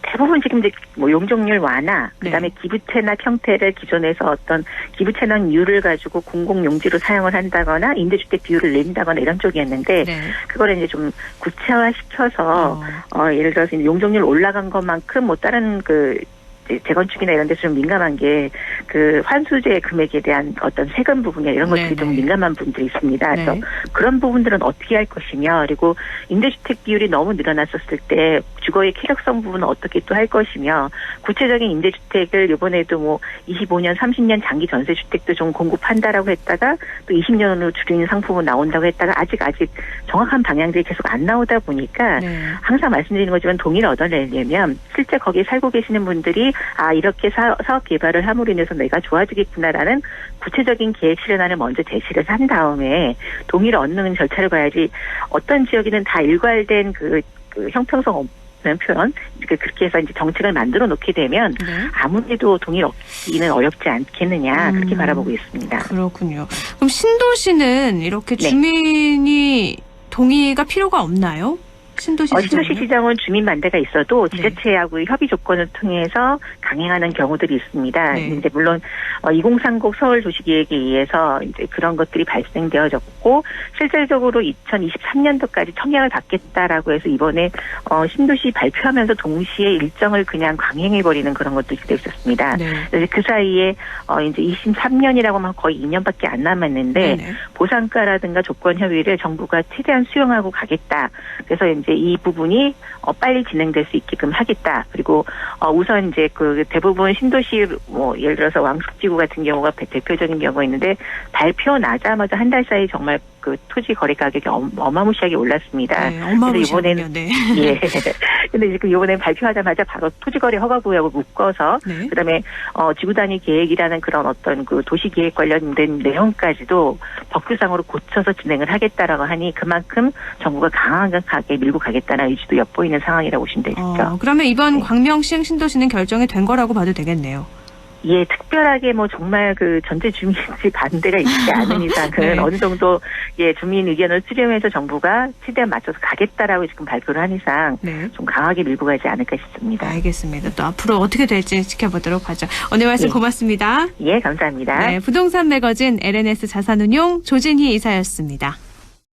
[SPEAKER 12] 대부분 지금 이제 용적률 완화, 그다음에 기부 체납 형태를 기존에서 어떤 기부 체납률을 가지고 공공용지로 사용을 한다거나 임대주택 비율을 내린다거나 이런 쪽이었는데 그거를 이제 좀 구체화시켜서 예를 들어서 용적률 올라간 것만큼 다른 재건축이나 이런 데서 좀 민감한 게 환수제 금액에 대한 어떤 세금 부분이나 이런 것들이 좀 민감한 부분들이 있습니다. 그래서 그런 부분들은 어떻게 할 것이며 그리고 임대주택 비율이 너무 늘어났었을 때 주거의 쾌적성 부분은 어떻게 또 할 것이며 구체적인 임대주택을 이번에도 25년, 30년 장기 전세주택도 좀 공급한다라고 했다가 또 20년으로 줄이는 상품은 나온다고 했다가 아직 정확한 방향들이 계속 안 나오다 보니까 항상 말씀드리는 거지만 동의를 얻어내려면 실제 거기에 살고 계시는 분들이 이렇게 사업 개발을 함으로 인해서 내가 좋아지겠구나라는 구체적인 계획 실현안을 먼저 제시를 한 다음에 동의를 얻는 절차를 봐야지 어떤 지역에는 다 일괄된 형평성 없는 표현 그렇게 해서 이제 정책을 만들어 놓게 되면 아무래도 동의를 얻기는 어렵지 않겠느냐 그렇게 바라보고 있습니다.
[SPEAKER 1] 그렇군요. 그럼 신도시는 이렇게 주민이 동의가 필요가 없나요? 신도시
[SPEAKER 12] 지정은 주민 반대가 있어도 지자체하고의 협의 조건을 통해서 강행하는 경우들이 있습니다. 이제 물론 2030 서울 도시계획에 의해서 이제 그런 것들이 발생되어졌고 실질적으로 2023년도까지 청약을 받겠다라고 해서 이번에 신도시 발표하면서 동시에 일정을 그냥 강행해버리는 그런 것들이 있었습니다. 그래서 그 사이에 이제 23년이라고 하면 거의 2년밖에 안 남았는데 보상가라든가 조건 협의를 정부가 최대한 수용하고 가겠다. 그래서 이제 이 부분이 빨리 진행될 수 있게끔 하겠다. 그리고 우선 이제 대부분 신도시 예를 들어서 왕숙지구 같은 경우가 대표적인 경우가 있는데 발표 나자마자 한 달 사이 정말 토지 거래 가격이 어마무시하게 올랐습니다. 그래서 이번에는 근데 이제 이번에 발표하자마자 바로 토지 거래 허가부하고 묶어서 그다음에 지구 단위 계획이라는 그런 어떤 도시 계획 관련된 내용까지도 법규상으로 고쳐서 진행을 하겠다라고 하니 그만큼 정부가 강하게 밀고 가겠다는 의지도 엿보이는 상황이라고 보시면 되겠죠.
[SPEAKER 1] 그러면 이번 광명시흥 신도시는 결정이 된 거라고 봐도 되겠네요.
[SPEAKER 12] 예, 특별하게 뭐 정말 그 전체 주민들이 반대가 있지 않은 이상은
[SPEAKER 1] 네.
[SPEAKER 12] 어느 정도 예 주민 의견을 수렴해서 정부가 최대한 맞춰서 가겠다라고 지금 발표를 한 이상
[SPEAKER 1] 네.
[SPEAKER 12] 좀 강하게 밀고 가지 않을까 싶습니다.
[SPEAKER 1] 알겠습니다. 또 앞으로 어떻게 될지 지켜보도록 하죠. 오늘 말씀
[SPEAKER 12] 예.
[SPEAKER 1] 고맙습니다.
[SPEAKER 12] 예, 감사합니다.
[SPEAKER 1] 네, 부동산 매거진 LNS 자산운용 조진희 이사였습니다.